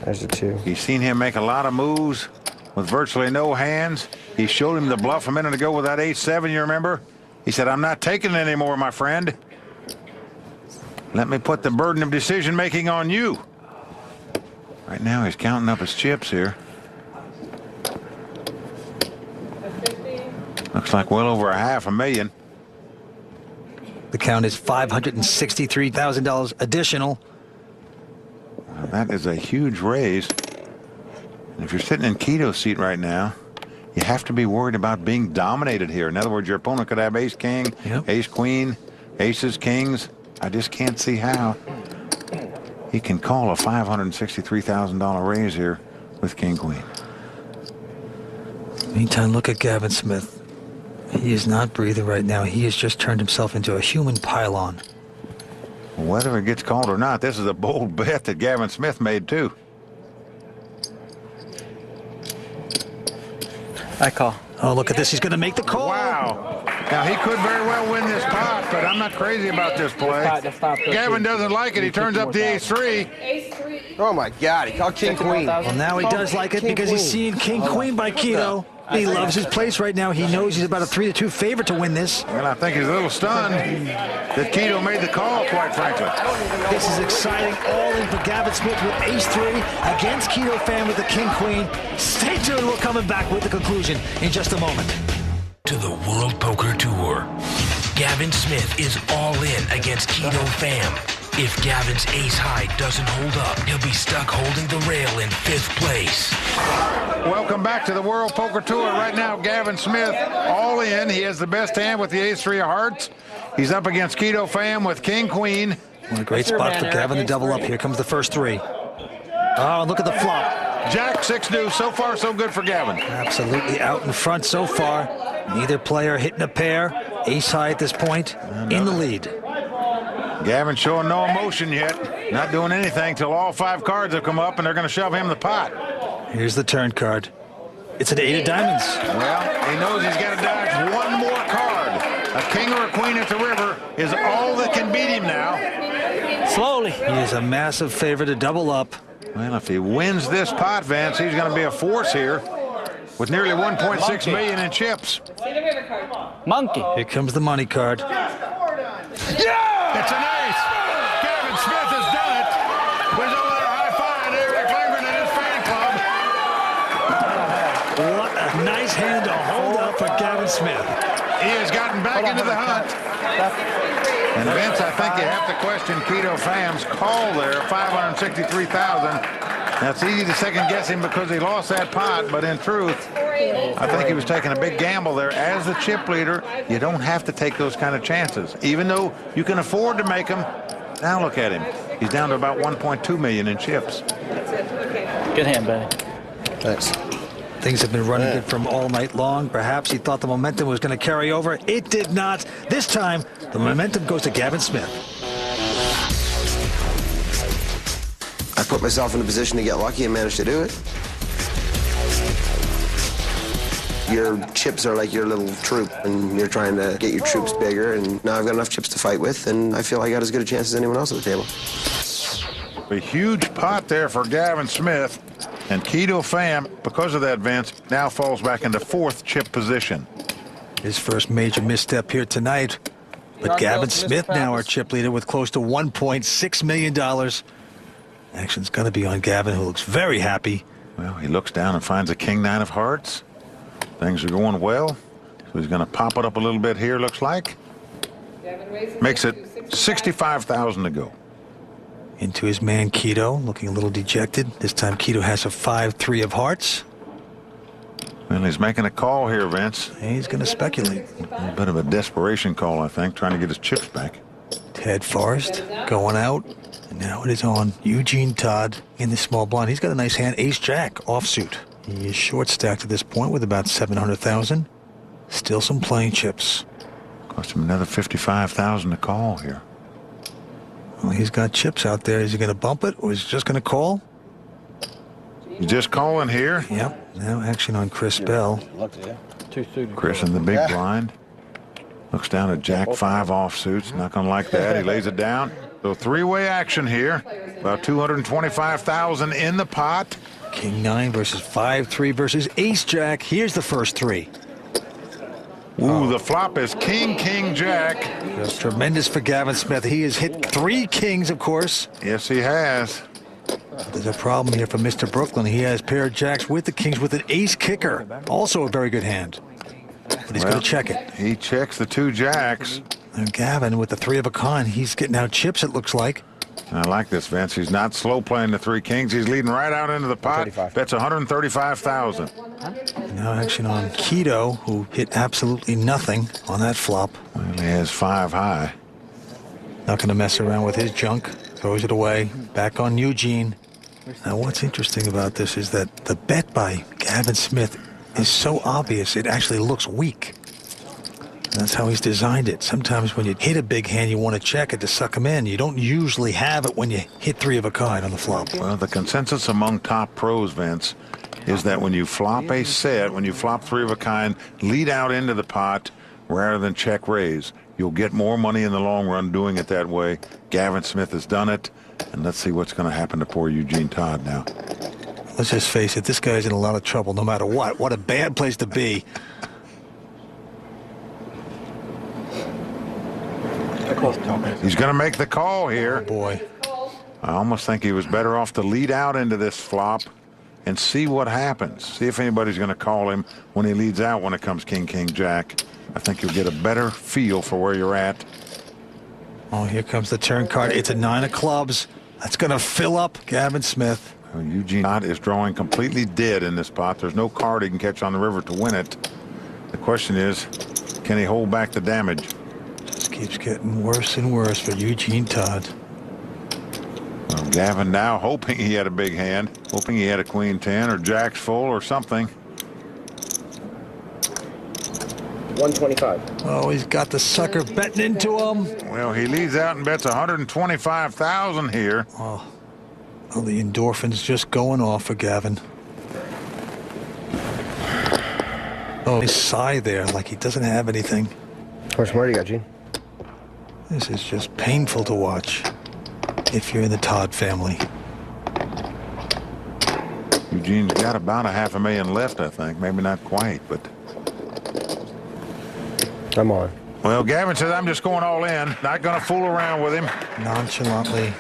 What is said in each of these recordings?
There's the 2. He's seen him make a lot of moves with virtually no hands. He showed him the bluff a minute ago with that 8-7, you remember? He said, I'm not taking it anymore, my friend. Let me put the burden of decision-making on you. Right now, he's counting up his chips here. Looks like well over $500,000. The count is $563,000 additional. Well, that is a huge raise. And if you're sitting in Quito's seat right now, you have to be worried about being dominated here. In other words, your opponent could have ace-king, ace-queen, aces, kings. I just can't see how he can call a $563,000 raise here with king-queen. Meantime, look at Gavin Smith. He is not breathing right now. He has just turned himself into a human pylon. Whether it gets called or not, this is a bold bet that Gavin Smith made, too. I call. Oh, look at this. He's going to make the call. Wow. Now, he could very well win this pot, but I'm not crazy about this play. Gavin doesn't like it. He turns up the ace-3. Oh, my God. He called king-queen. Well, now he does like it because he's seeing king-queen by Quito. He loves his place right now. He knows he's about a 3-2 favorite to win this. Well, I think he's a little stunned that Quito made the call, quite frankly. This is exciting. All in for Gavin Smith with ace-3 against Quito Pham with the king-queen. Stay tuned. We're coming back with the conclusion in just a moment. To the World Poker Tour. Gavin Smith is all in against Quito Pham. If Gavin's ace-high doesn't hold up, he'll be stuck holding the rail in 5th place. Welcome back to the World Poker Tour. Right now, Gavin Smith all in. He has the best hand with the ace-3 of hearts. He's up against Quito Pham with king-queen. What a great spot for Gavin to double up. Here comes the first 3. Oh, look at the flop. Jack 6 deuce. So far, so good for Gavin. Absolutely out in front so far. Neither player hitting a pair. Ace-high at this point in the lead. Gavin showing no emotion yet. Not doing anything till all 5 cards have come up, and they're going to shove him the pot. Here's the turn card. It's an 8 of diamonds. Well, he knows he's got to dodge one more card. A king or a queen at the river is all that can beat him now. Slowly. He is a massive favorite to double up. Well, if he wins this pot, Vance, he's going to be a force here with nearly 1.6 million in chips. Monkey. Here comes the money card. Yeah! It's an ace. Gavin Smith has done it. We're over there high-fiving Eric Lindgren and his fan club. What a nice hand to hold up for Gavin Smith. He has gotten back into the hunt. And Vince, I think you have to question Quito Pham's call there, $563,000. Now, it's easy to second-guess him because he lost that pot, but in truth, I think he was taking a big gamble there. As the chip leader, you don't have to take those kind of chances, even though you can afford to make them. Now look at him. He's down to about 1.2 million in chips. Good hand, buddy. Thanks. Things have been running good from all night long. Perhaps he thought the momentum was going to carry over. It did not. This time, the momentum goes to Gavin Smith. I put myself in a position to get lucky and managed to do it. Your chips are like your little troop, and you're trying to get your troops bigger, and now I've got enough chips to fight with, and I feel I got as good a chance as anyone else at the table. A huge pot there for Gavin Smith, and Quito Pham, because of that, Vince, now falls back into 4th chip position. His first major misstep here tonight. But Gavin Smith now our chip leader with close to $1.6 million. Action's going to be on Gavin, who looks very happy. Well, he looks down and finds a king-9 of hearts. Things are going well. So he's going to pop it up a little bit here, looks like. Makes it $65,000 to go. Into his man Quito, looking a little dejected. This time Quito has a 5-3 of hearts. Well, he's making a call here, Vince. He's going to speculate. A little bit of a desperation call, I think, trying to get his chips back. Ted Forrest going out. And now it is on Eugene Todd in the small blind. He's got a nice hand, ace-jack, offsuit. He is short stacked at this point with about 700,000. Still some playing chips. Cost him another 55,000 to call here. Well, he's got chips out there. Is he going to bump it, or is he just going to call? He's just calling here. Yep. Now action on Chris Bell. Chris in the big blind. Looks down at Jack 5 offsuits. Not going to like that. He lays it down. So three-way action here. About 225,000 in the pot. King 9 versus 5-3 versus Ace Jack. Here's the first three. Ooh, the flop is King, King, Jack. That's tremendous for Gavin Smith. He has hit 3 kings, of course. Yes, he has. There's a problem here for Mr. Brooklyn. He has pair of jacks with the kings with an ace kicker. Also a very good hand. But he's going to check it. He checks the 2 jacks. And Gavin with the 3 of a kind. He's getting out chips, it looks like. I like this, Vince. He's not slow playing the 3 kings. He's leading right out into the pot. That's 135,000. Now action on Keto, who hit absolutely nothing on that flop. Well, he has 5 high. Not going to mess around with his junk. Throws it away. Back on Eugene. Now what's interesting about this is that the bet by Gavin Smith is so obvious it actually looks weak. That's how he's designed it. Sometimes when you hit a big hand, you want to check it to suck him in. You don't usually have it when you hit 3 of a kind on the flop. Well, the consensus among top pros, Vince, is that when you flop a set, when you flop 3 of a kind, lead out into the pot rather than check raise. You'll get more money in the long run doing it that way. Gavin Smith has done it, and let's see what's going to happen to poor Eugene Todd now. Let's just face it, this guy's in a lot of trouble no matter what. What a bad place to be. He's going to make the call here. Boy. I almost think he was better off to lead out into this flop and see what happens. See if anybody's going to call him when he leads out when it comes King, King, Jack. I think you'll get a better feel for where you're at. Oh, here comes the turn card. It's a 9 of clubs. That's going to fill up Gavin Smith. Well, Eugene Todd is drawing completely dead in this pot. There's no card he can catch on the river to win it. The question is, can he hold back the damage? Just keeps getting worse and worse for Eugene Todd. Well, Gavin now hoping he had a big hand, hoping he had a queen 10 or jacks full or something. 125. Oh, he's got the sucker betting into him. Well, he leads out and bets 125,000 here. Oh, the endorphins just going off for Gavin. Oh, his sigh there like he doesn't have anything. How much more do you got, Gene? This is just painful to watch if you're in the Todd family. Eugene's got about a $500,000 left, I think. Maybe not quite, but... I'm on. Well, Gavin says, I'm just going all in. Not going to fool around with him. Nonchalantly.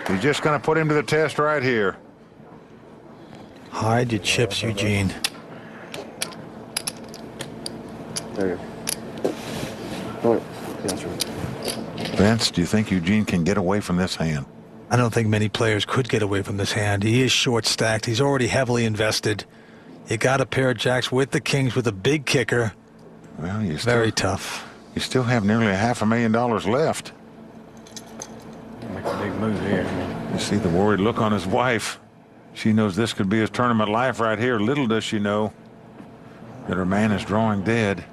He's just going to put him to the test right here. Hide your chips, Eugene. There you go. Oh, that's right. Vince, do you think Eugene can get away from this hand? I don't think many players could get away from this hand. He is short stacked. He's already heavily invested. You got a pair of jacks with the kings with a big kicker. Well, you Very tough. You still have nearly $500,000 left. Make a big move here. You see the worried look on his wife. She knows this could be his tournament life right here. Little does she know that her man is drawing dead.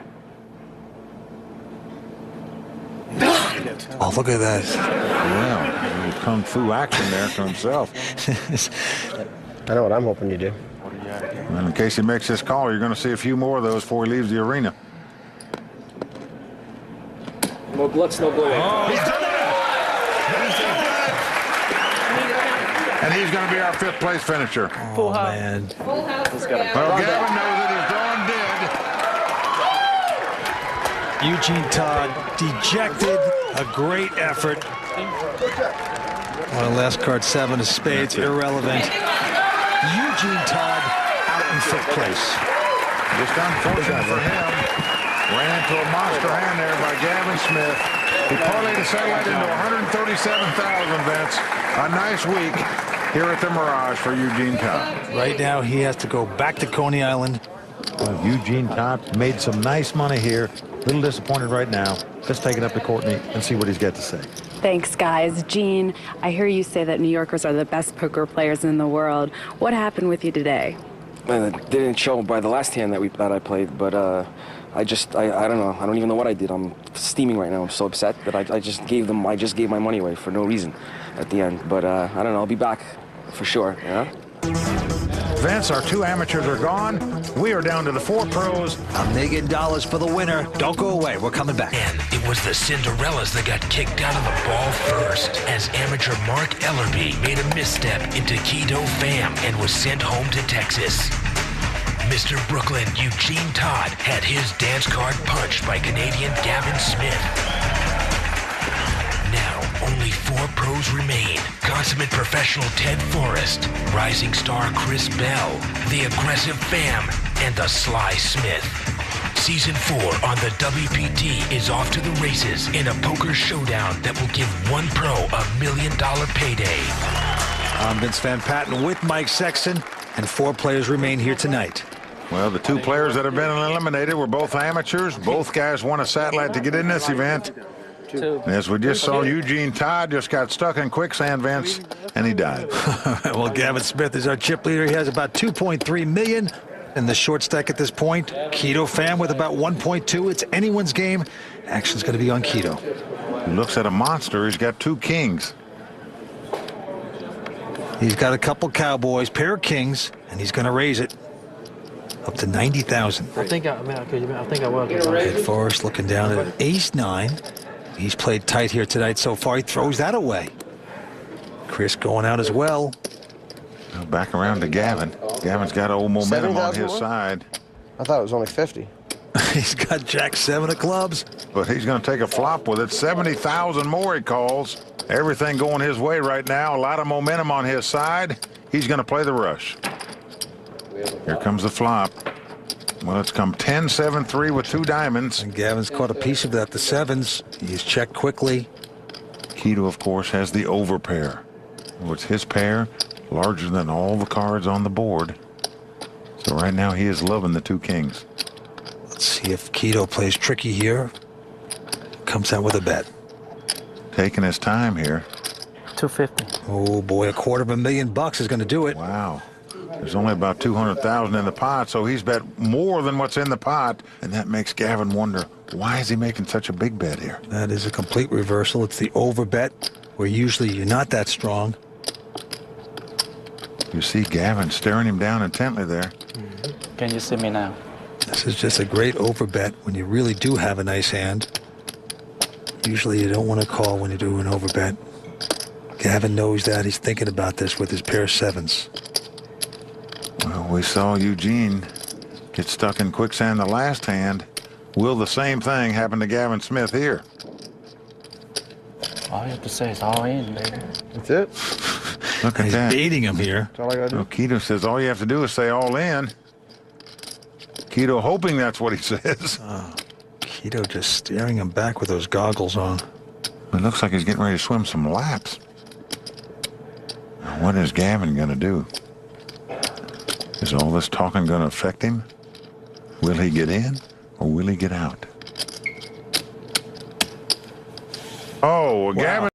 Oh, look at that. Yeah, a little kung fu action there to himself. I know what I'm hoping you do. And in case he makes this call, you're going to see a few more of those before he leaves the arena. No glutz, no blow. He's done it! And he's going to be our 5th place finisher. Oh, man. Well, Gavin knows that he's drawing dead. Eugene Todd dejected. A great effort. Well, last card, 7 of spades, irrelevant. Eugene Todd out in 5th place. Just unfortunate for him. Ran into a monster hand there by Gavin Smith. He parlayed the satellite into 137,000, Vince. A nice week here at the Mirage for Eugene Todd. Right now, he has to go back to Coney Island. Well, Eugene Todd made some nice money here. A little disappointed right now. Let's take it up to Courtney and see what he's got to say. Thanks, guys. Gene, I hear you say that New Yorkers are the best poker players in the world. What happened with you today? It didn't show by the last hand that I played, but I don't know. I don't even know what I did. I'm steaming right now. I'm so upset that I just gave my money away for no reason at the end. But I don't know. I'll be back for sure. Yeah. Vince, our 2 amateurs are gone. We are down to the 4 pros. $1 million for the winner. Don't go away. We're coming back. And it was the Cinderellas that got kicked out of the ball first, as amateur Mark Ellerby made a misstep into Keto Fam and was sent home to Texas. Mr. Brooklyn Eugene Todd had his dance card punched by Canadian Gavin Smith. Now, only 4 pros remain. Consummate professional Ted Forrest, rising star Chris Bell, the aggressive Fam, and the Sly Smith. Season 4 on the WPT is off to the races in a poker showdown that will give one pro $1 million payday. I'm Vince Van Patten with Mike Sexton, and 4 players remain here tonight. Well, the 2 players that have been eliminated were both amateurs. Both guys won a satellite to get in this event. And as we just saw, Eugene Todd just got stuck in quicksand, Vince, and he died. Well, Gavin Smith is our chip leader. He has about $2.3 million in the short stack at this point. Keto Fam with about 1.2. It's anyone's game. Action's going to be on Keto. He looks at a monster. He's got 2 kings. He's got a couple cowboys, pair of kings, and he's going to raise it up to 90,000. I think I will. Ted Forrest looking down at ace-9. He's played tight here tonight so far. He throws that away. Chris going out as well. Back around to Gavin. Gavin's got old momentum on his side. I thought it was only 50. He's got Jack 7 of clubs. But he's going to take a flop with it. 70,000 more, he calls. Everything going his way right now. A lot of momentum on his side. He's going to play the rush. Here comes the flop. Well, it's come 10-7-3 with 2 diamonds. And Gavin's caught a piece of that, the 7s. He's checked quickly. Keto, of course, has the overpair. It's his pair, larger than all the cards on the board. So right now he is loving the 2 kings. Let's see if Keto plays tricky here. Comes out with a bet. Taking his time here. 250. Oh boy, $250,000 is going to do it. Wow. There's only about 200,000 in the pot, so he's bet more than what's in the pot, and that makes Gavin wonder, why is he making such a big bet here? That is a complete reversal. It's the over bet, where usually you're not that strong. You see Gavin staring him down intently there. Can you see me now? This is just a great over bet when you really do have a nice hand. Usually you don't want to call when you do an over bet. Gavin knows that. He's thinking about this with his pair of 7s. Well, we saw Eugene get stuck in quicksand the last hand. Will the same thing happen to Gavin Smith here? All you have to say is all in, baby. That's it. Look at He's that. baiting him here. That's all I got to do. Well, Keto says all you have to do is say all in. Keto hoping that's what he says. Keto just staring him back with those goggles on. It looks like he's getting ready to swim some laps. Now, what is Gavin going to do? Is all this talking going to affect him? Will he get in or will he get out? Oh, well, Gavin